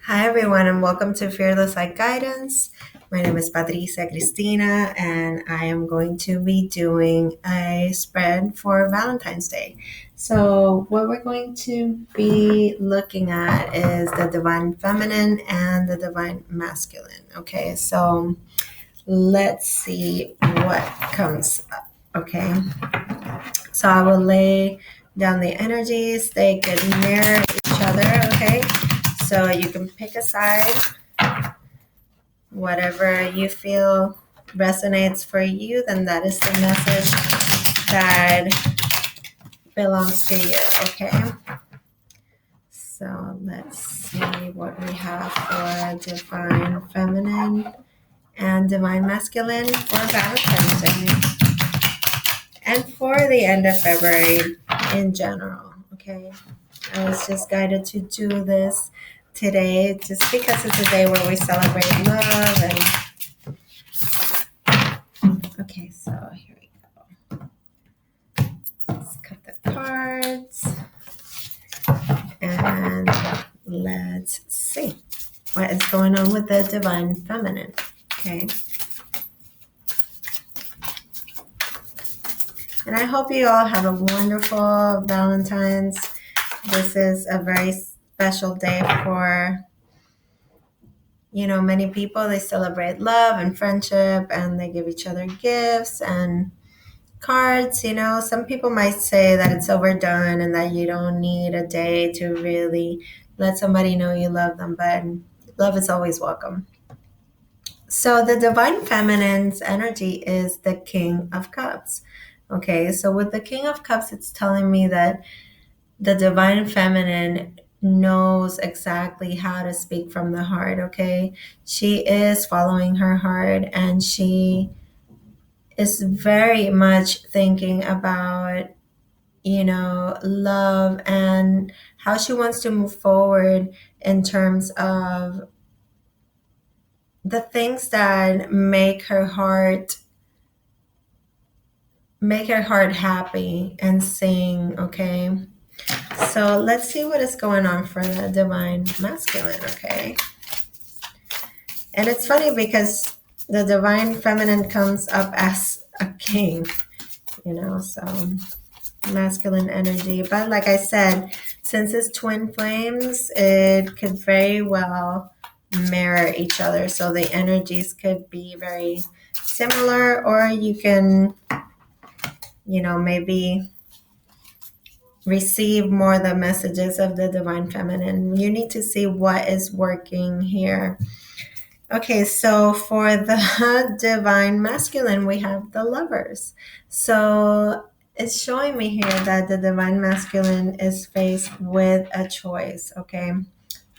Hi, everyone, and welcome to Fearless Light Guidance. My name is Patricia Cristina, and I am going to be doing a spread for Valentine's Day. So, what we're going to be looking at is the divine feminine and the divine masculine. Okay, so let's see what comes up. Okay, so I will lay down the energies, they could mirror each other. Okay, so you can pick a side, whatever you feel resonates for you, then that is the message that belongs to you. Okay, so let's see what we have for divine feminine and divine masculine for Valentine's Day and for the end of February in general. Okay, I was just guided to do this today just because it's a day where we celebrate love. And okay, so here we go. Let's cut the cards and let's see what is going on with the divine feminine. Okay, and I hope you all have a wonderful Valentine's. This is a very special day for many people. They celebrate love and friendship, and they give each other gifts and cards. Some people might say that it's overdone and that you don't need a day to really let somebody know you love them, but love is always welcome. So the divine feminine's energy is the King of Cups. Okay, so with the King of Cups, it's telling me that the divine feminine knows exactly how to speak from the heart. Okay, she is following her heart, and she is very much thinking about love and how she wants to move forward in terms of the things that make her heart happy and sing. Okay, so let's see what is going on for the divine masculine. Okay, and it's funny because the divine feminine comes up as a king, so masculine energy. But like I said, since it's twin flames, it could very well mirror each other. So the energies could be very similar, or you can, maybe receive more the messages of the divine feminine. You need to see what is working here. Okay, so for the divine masculine, we have the lovers. So it's showing me here that the divine masculine is faced with a choice, okay?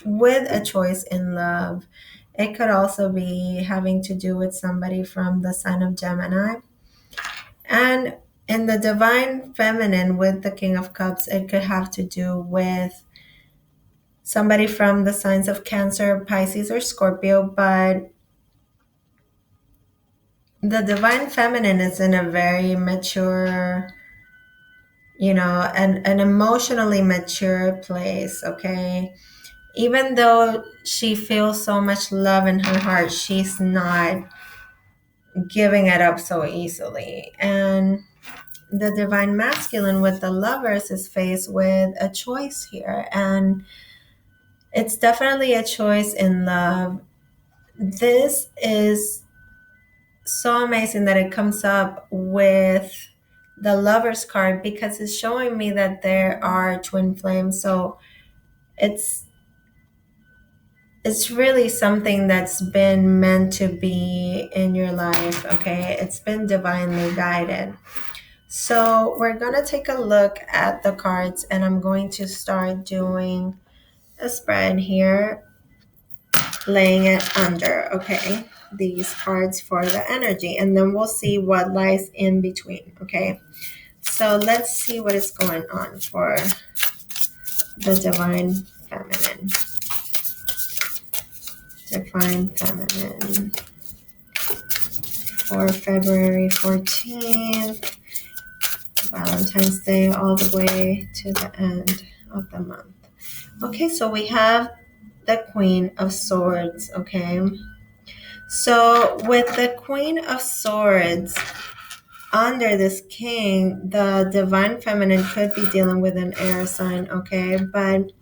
With a choice in love. It could also be having to do with somebody from the sign of Gemini. And in the divine feminine with the King of Cups, it could have to do with somebody from the signs of Cancer, Pisces, or Scorpio, but the divine feminine is in a very mature, an emotionally mature place. Okay, even though she feels so much love in her heart, she's not giving it up so easily. And the divine masculine with the lovers is faced with a choice here, and it's definitely a choice in love. This is so amazing that it comes up with the lovers card because it's showing me that there are twin flames. So it's really something that's been meant to be in your life. Okay, it's been divinely guided. So we're going to take a look at the cards, and I'm going to start doing a spread here, laying it under, okay, these cards for the energy, and then we'll see what lies in between. Okay, so let's see what is going on for the divine feminine. Divine feminine for February 14th, Valentine's Day, all the way to the end of the month. Okay, so we have the Queen of Swords, okay? So with the Queen of Swords under this king, the divine feminine could be dealing with an air sign, okay? But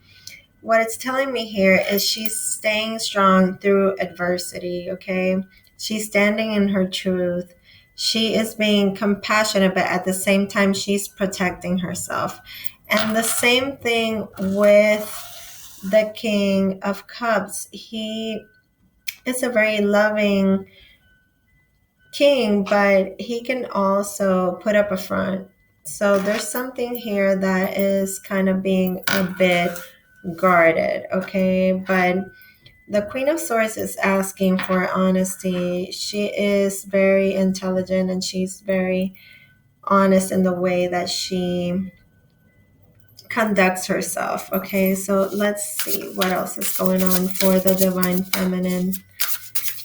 what it's telling me here is she's staying strong through adversity, okay? She's standing in her truth. She is being compassionate, but at the same time, she's protecting herself. And the same thing with the King of Cups. He is a very loving king, but he can also put up a front. So there's something here that is kind of being a bit guarded, okay? But the Queen of Swords is asking for honesty. She is very intelligent and she's very honest in the way that she conducts herself, okay? So let's see what else is going on for the Divine Feminine.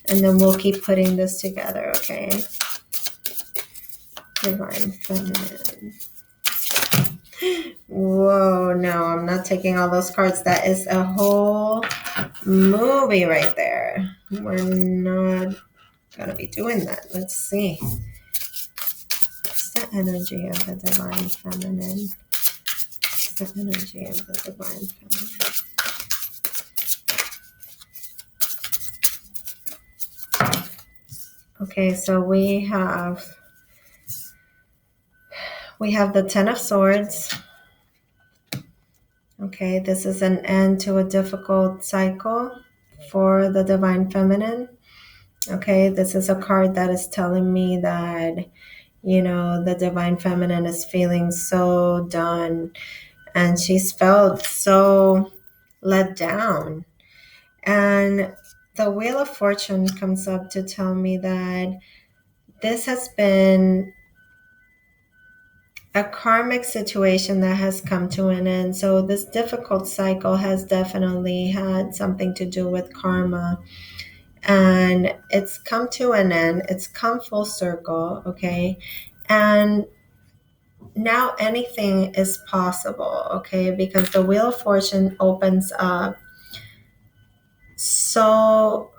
And then we'll keep putting this together, okay? Divine Feminine. Whoa, no, I'm not taking all those cards. That is a whole movie right there. We're not gonna be doing that. Let's see. What's the energy of the Divine Feminine? What's the energy of the Divine Feminine? Okay, so we have the Ten of Swords. Okay, this is an end to a difficult cycle for the Divine Feminine. Okay, this is a card that is telling me that, you know, the Divine Feminine is feeling so done and she's felt so let down. And the Wheel of Fortune comes up to tell me that this has been a karmic situation that has come to an end. So this difficult cycle has definitely had something to do with karma. And it's come to an end. It's come full circle, okay? And now anything is possible, okay? Because the Wheel of Fortune opens up so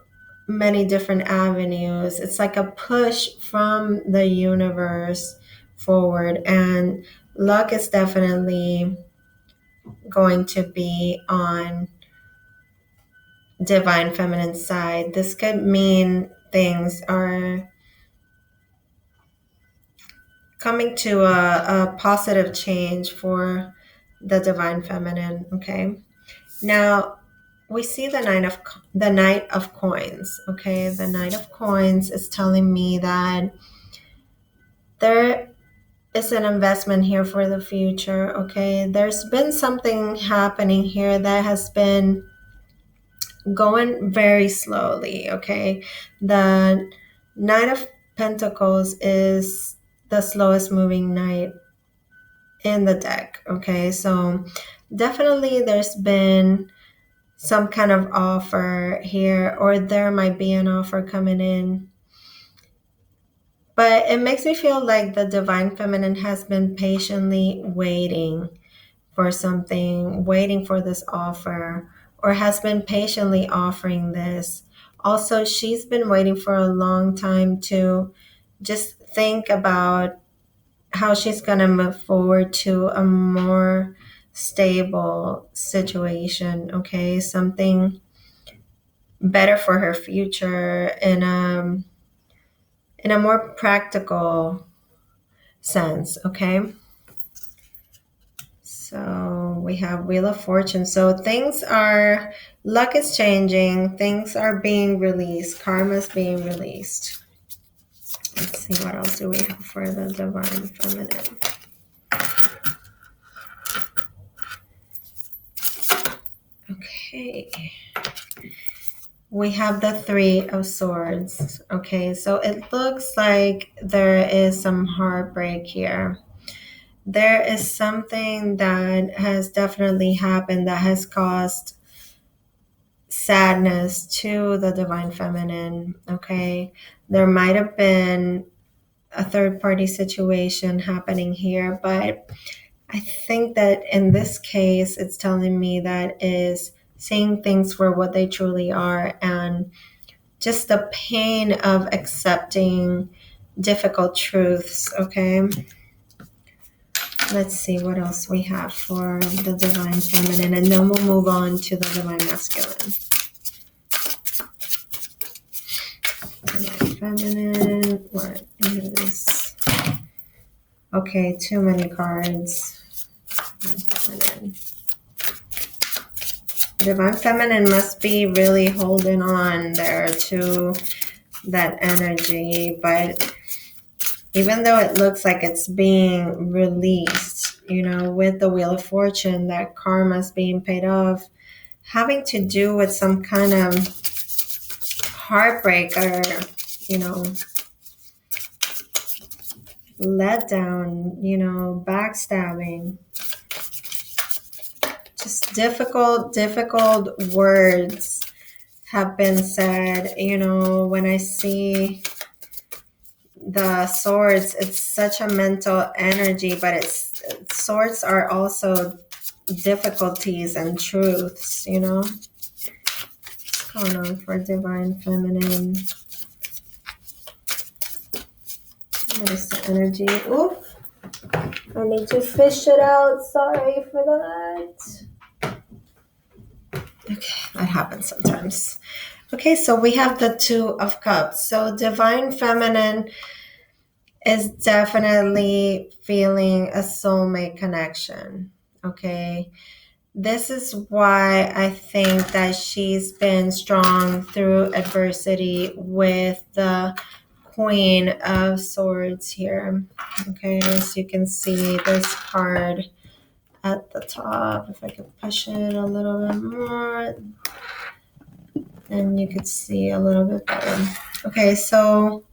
many different avenues. It's like a push from the universe forward, and luck is definitely going to be on Divine Feminine side. This could mean things are coming to a positive change for the Divine Feminine, okay? Now we see the Knight of Coins, okay? The Knight of Coins is telling me that there is an investment here for the future, okay? There's been something happening here that has been going very slowly, okay? The Knight of Pentacles is the slowest moving knight in the deck, okay? So definitely there's been some kind of offer here, or there might be an offer coming in. But it makes me feel like the Divine Feminine has been patiently waiting for something, waiting for this offer, or has been patiently offering this. Also, she's been waiting for a long time to just think about how she's going to move forward to a more stable situation, okay? Something better for her future in a more practical sense, okay? So we have Wheel of Fortune. So luck is changing, things are being released, karma is being released. Let's see, what else do we have for the Divine Feminine? Okay. We have the Three of Swords. Okay, so it looks like there is some heartbreak here. There is something that has definitely happened that has caused sadness to the Divine Feminine, okay? There might have been a third party situation happening here, but I think that in this case, it's telling me that is seeing things for what they truly are, and just the pain of accepting difficult truths. Okay, let's see what else we have for the divine feminine, and then we'll move on to the divine masculine. Divine feminine, what is... Okay, too many cards. Divine feminine. Divine feminine must be really holding on there to that energy, but even though it looks like it's being released, with the Wheel of Fortune, that karma is being paid off, having to do with some kind of heartbreak or, letdown, backstabbing. Just difficult words have been said. When I see the swords, it's such a mental energy, but swords are also difficulties and truths. What's going on for divine feminine? What is the energy? Oof, I need to fish it out. Sorry for that. Okay, that happens sometimes. Okay, so we have the Two of Cups. So divine feminine is definitely feeling a soulmate connection. Okay, this is why I think that she's been strong through adversity with the Queen of Swords here. Okay, as you can see this card at the top, if I could push it a little bit more, then you could see a little bit better. Okay, so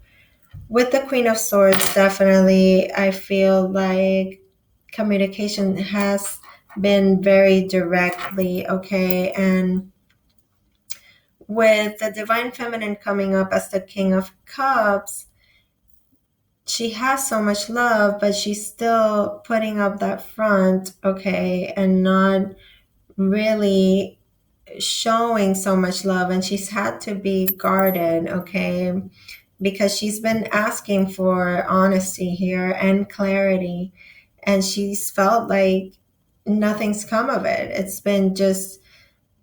with the Queen of Swords, definitely I feel like communication has been very directly, okay? And with the divine feminine coming up as the King of Cups, she has so much love, but she's still putting up that front, okay, and not really showing so much love. And she's had to be guarded, okay, because she's been asking for honesty here and clarity, and she's felt like nothing's come of it. It's been just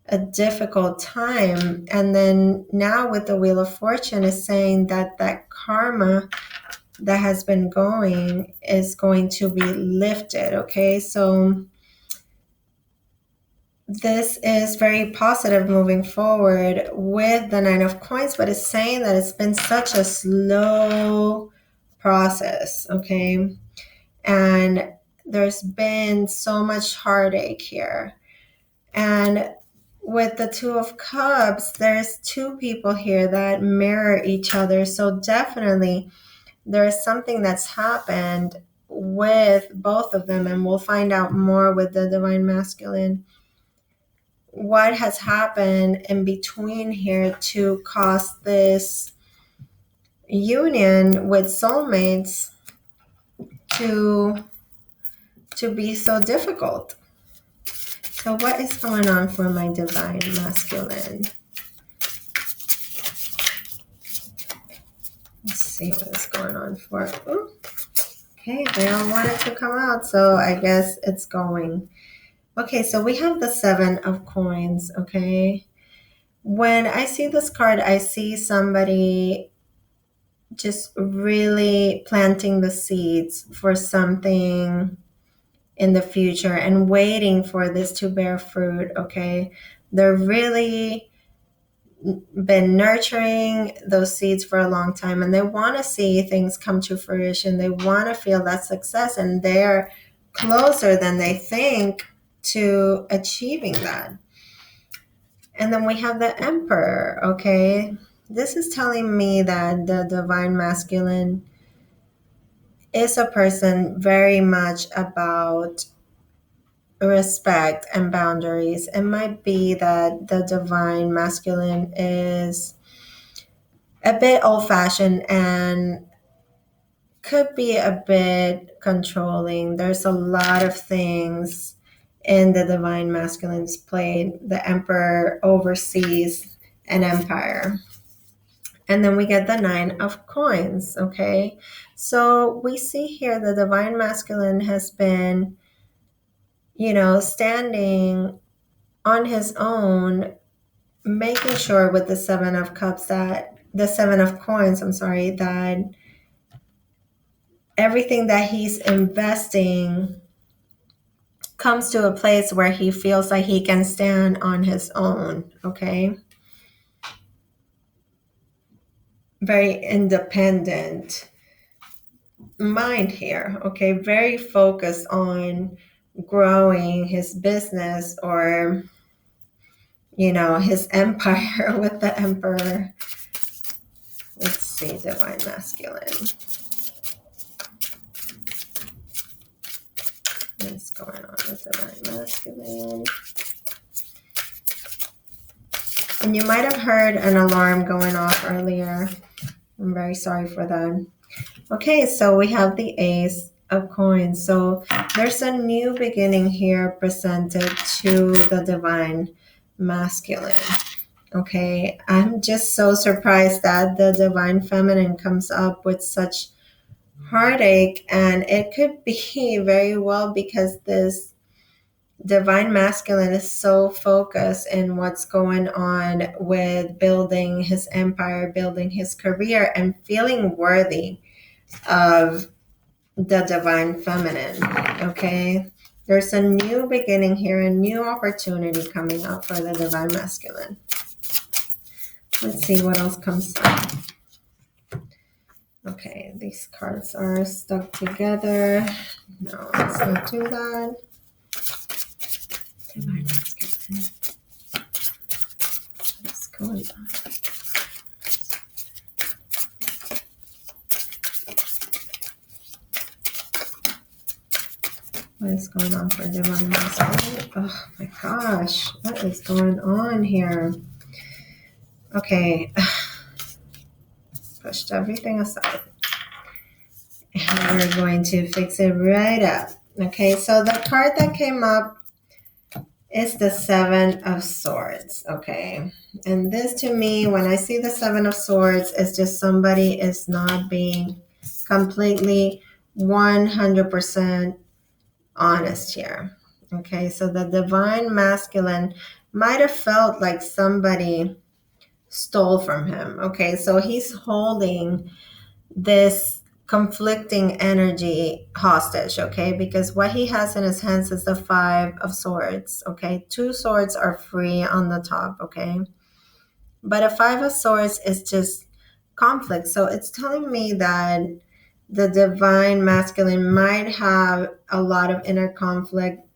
a difficult time. And then now with the Wheel of Fortune is saying that that karma that has been going is going to be lifted. Okay, so this is very positive moving forward with the Nine of Coins, but it's saying that it's been such a slow process. Okay, and there's been so much heartache here. And with the Two of Cups, there's two people here that mirror each other. So definitely there's something that's happened with both of them, and we'll find out more with the divine masculine what has happened in between here to cause this union with soulmates to be so difficult. So what is going on for my divine masculine? Let's see what is going on for. Ooh. Okay, they don't want it to come out, so I guess it's going. Okay, so we have the Seven of Coins, okay? When I see this card, I see somebody just really planting the seeds for something in the future and waiting for this to bear fruit, okay? They're really been nurturing those seeds for a long time, and they want to see things come to fruition. They want to feel that success, and they're closer than they think to achieving that. And then we have the Emperor, okay? This is telling me that the divine masculine is a person very much about respect and boundaries. It might be that the divine masculine is a bit old-fashioned and could be a bit controlling. There's a lot of things in the divine masculine's plate, the emperor oversees an empire. And then we get the 9 of coins, okay? So we see here the divine masculine has been, standing on his own, making sure with the 7 of cups that the 7 of coins, I'm sorry, that everything that he's investing comes to a place where he feels like he can stand on his own, okay? Very independent mind here, okay? Very focused on growing his business or, his empire with the emperor. Let's see, divine masculine. What's going on with divine masculine? And you might have heard an alarm going off earlier. I'm very sorry for that. Okay, so we have the Ace of Coins. So there's a new beginning here presented to the divine masculine. Okay, I'm just so surprised that the divine feminine comes up with such heartache, and it could be very well because this divine masculine is so focused in what's going on with building his empire, building his career, and feeling worthy of the divine feminine. Okay, there's a new beginning here, a new opportunity coming up for the divine masculine. Let's see what else comes up. Okay, these cards are stuck together. No, let's not do that. Divine masculine. What's going on? What is going on for divine masculine? Oh my gosh, what is going on here? Okay, pushed everything aside. And we're going to fix it right up. Okay, so the card that came up is the 7 of Swords, okay? And this to me, when I see the 7 of Swords, it's just somebody is not being completely 100% honest here. Okay, so the divine masculine might have felt like somebody stole from him. Okay, so he's holding this conflicting energy hostage, okay? Because what he has in his hands is the 5 of Swords, okay? 2 swords are free on the top, okay? But a 5 of Swords is just conflict. So it's telling me that the divine masculine might have a lot of inner conflict,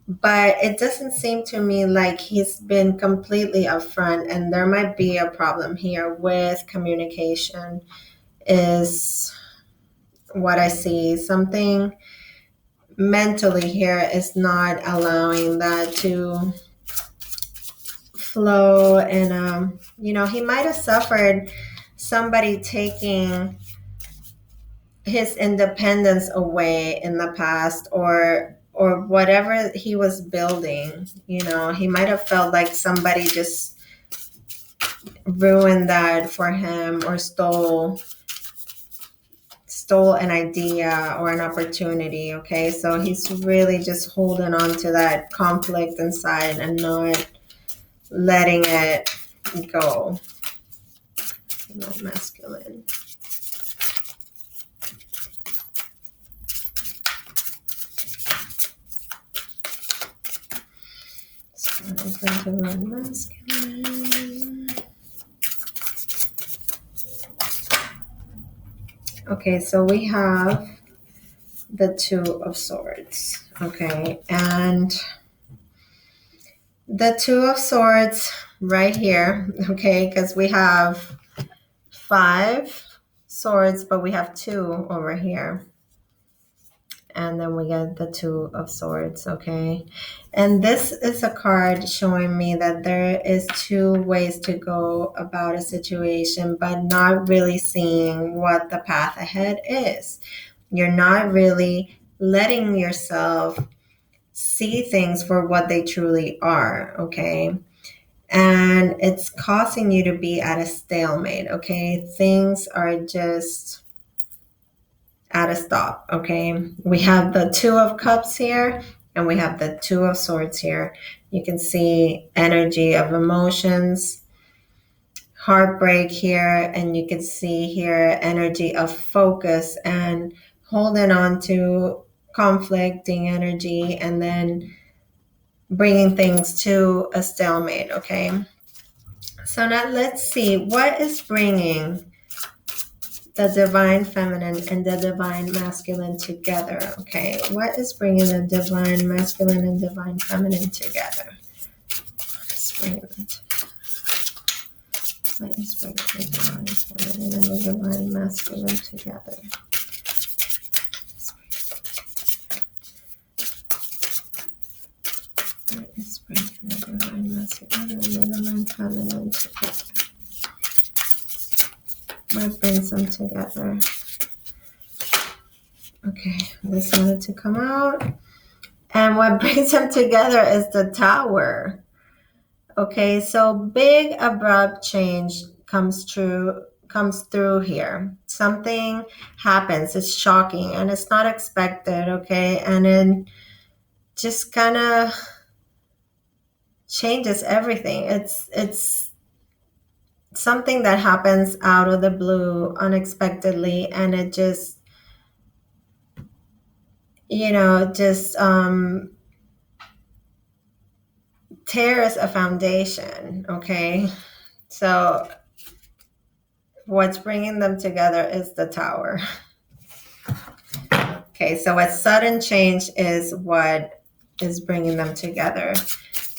but it doesn't seem to me like he's been completely upfront, and there might be a problem here with communication is what I see. Something mentally here is not allowing that to flow, and he might have suffered somebody taking his independence away in the past, or whatever he was building. He might have felt like somebody just ruined that for him, or stole an idea or an opportunity. Okay, so he's really just holding on to that conflict inside and not letting it go. Not masculine. Masculine. Okay, so we have the 2 of Swords. Okay, and the 2 of Swords right here, okay, because we have 5 swords, but we have 2 over here. And then we get the 2 of Swords, okay? And this is a card showing me that there is 2 ways to go about a situation, but not really seeing what the path ahead is. You're not really letting yourself see things for what they truly are, okay? And it's causing you to be at a stalemate, okay? Things are just at a stop, okay? We have the Two of Cups here and we have the Two of Swords here. You can see energy of emotions, heartbreak here, and you can see here energy of focus and holding on to conflicting energy and then bringing things to a stalemate, okay? So now let's see what is bringing the divine feminine and the divine masculine together, okay? What is bringing the divine masculine and divine feminine together? What is bringing it? What is bringing the divine feminine and the divine masculine together? What is bringing the divine masculine and the divine feminine together? What brings them together? Okay, this wanted to come out. And what brings them together is the Tower. Okay, so big abrupt change comes through here. Something happens, it's shocking and it's not expected, okay? And it just kind of changes everything. It's something that happens out of the blue unexpectedly, and it just tears a foundation, okay? So what's bringing them together is the Tower. Okay, so a sudden change is what is bringing them together.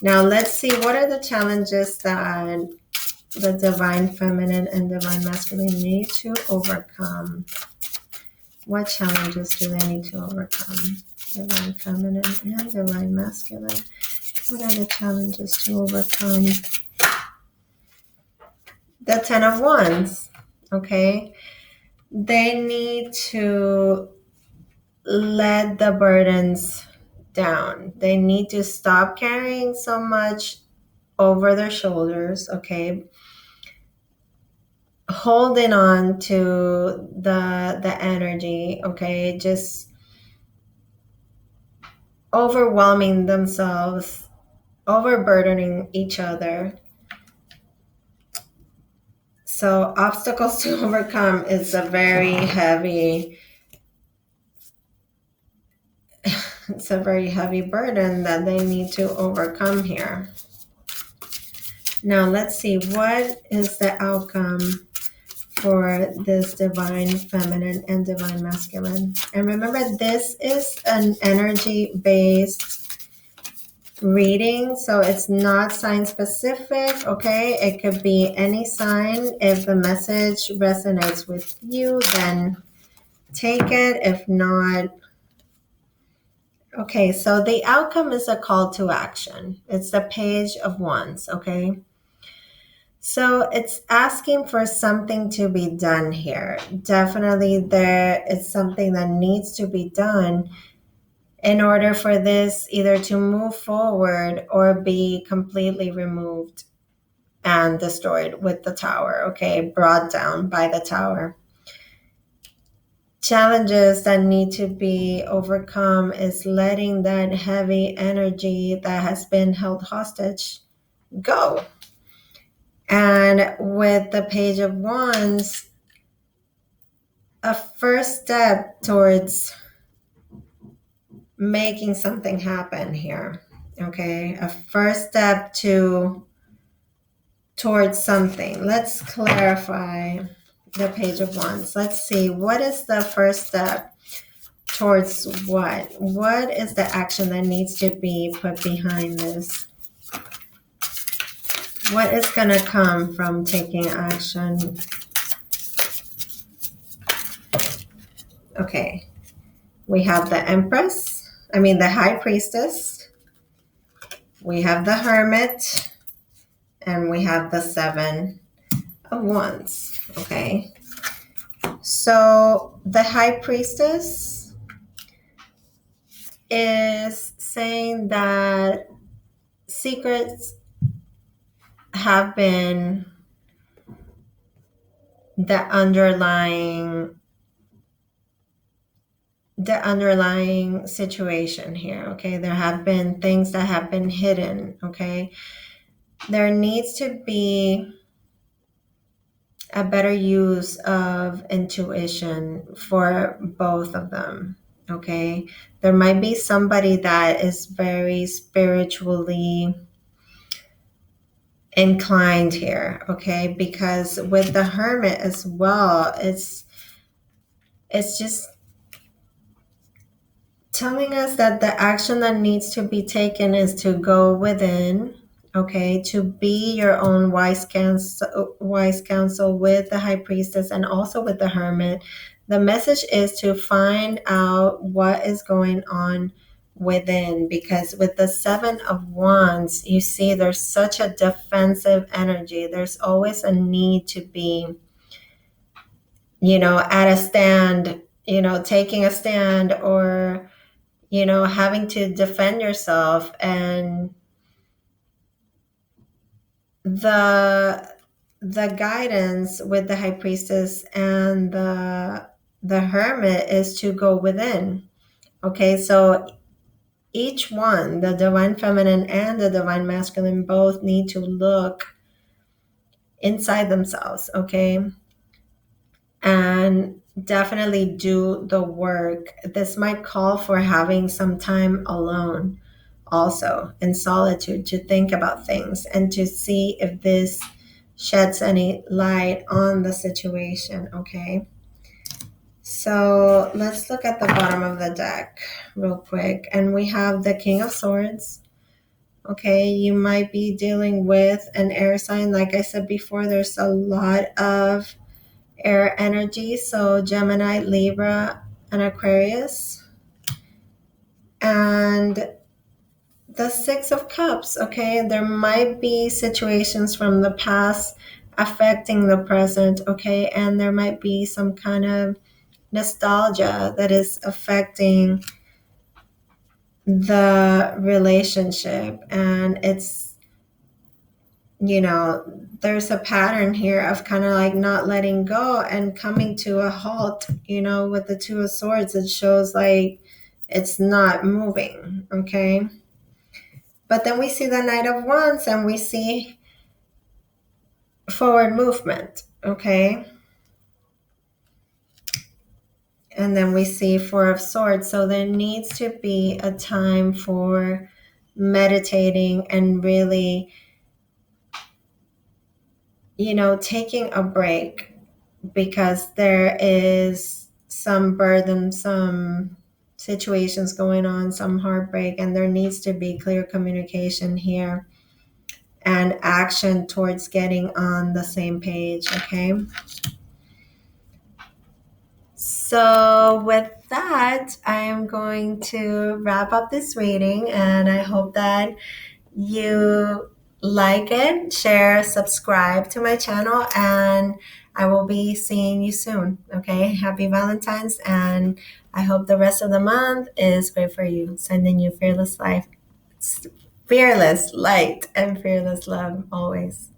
Now let's see, what are the challenges that the divine feminine and divine masculine need to overcome? What challenges do they need to overcome? Divine feminine and divine masculine. What are the challenges to overcome? The Ten of Wands, okay? They need to let the burdens down. They need to stop carrying so much over their shoulders, okay? Holding on to the energy, okay? Just overwhelming themselves, overburdening each other. So obstacles to overcome is a very heavy it's a very heavy burden that they need to overcome here. Now let's see, what is the outcome for this divine feminine and divine masculine? And remember, this is an energy-based reading, so it's not sign specific, okay? It could be any sign. If the message resonates with you, then take it. If not, okay, so the outcome is a call to action. It's the Page of Wands, okay? So it's asking for something to be done here. Definitely there is something that needs to be done in order for this either to move forward or be completely removed and destroyed with the Tower, okay? Brought down by the Tower. Challenges that need to be overcome is letting that heavy energy that has been held hostage go. And with the Page of Wands, a first step towards making something happen here, okay? A first step towards something. Let's clarify the Page of Wands. Let's see, what is the first step towards what? What is the action that needs to be put behind this? What is going to come from taking action? Okay, we have the Empress, the High Priestess, we have the Hermit, and we have the Seven of Wands, okay? So the High Priestess is saying that secrets have been the underlying situation here. Okay, there have been things that have been hidden. Okay, there needs to be a better use of intuition for both of them. Okay, there might be somebody that is very spiritually inclined here. Okay, because with the hermit as well, it's just telling us that the action that needs to be taken is to go within, okay, to be your own wise counsel with the high priestess and also with the hermit. The message is to find out what is going on within, because with the seven of wands, you see there's such a defensive energy. There's always a need to be, at a stand, taking a stand, or having to defend yourself. And the guidance with the high priestess and the hermit is to go within. Okay, so each one, the divine feminine and the divine masculine, both need to look inside themselves. Okay, and definitely do the work. This might call for having some time alone, also in solitude, to think about things and to see if this sheds any light on the situation. Okay, so let's look at the bottom of the deck real quick, and we have the King of Swords. Okay, you might be dealing with an air sign. Like I said before, there's a lot of air energy, so Gemini, Libra, and Aquarius. And the Six of Cups. Okay, there might be situations from the past affecting the present. Okay, and there might be some kind of nostalgia that is affecting the relationship. And it's, there's a pattern here of kind of like not letting go and coming to a halt. With the Two of Swords, it shows like it's not moving. Okay, but then we see the Knight of Wands and we see forward movement. Okay, and then we see Four of Swords. So there needs to be a time for meditating and really, taking a break, because there is some burden, some situations going on, some heartbreak, and there needs to be clear communication here and action towards getting on the same page. Okay, so with that, I am going to wrap up this reading, and I hope that you like it, share, subscribe to my channel, and I will be seeing you soon. Okay, happy Valentine's, and I hope the rest of the month is great for you. Sending you fearless light, and fearless love always.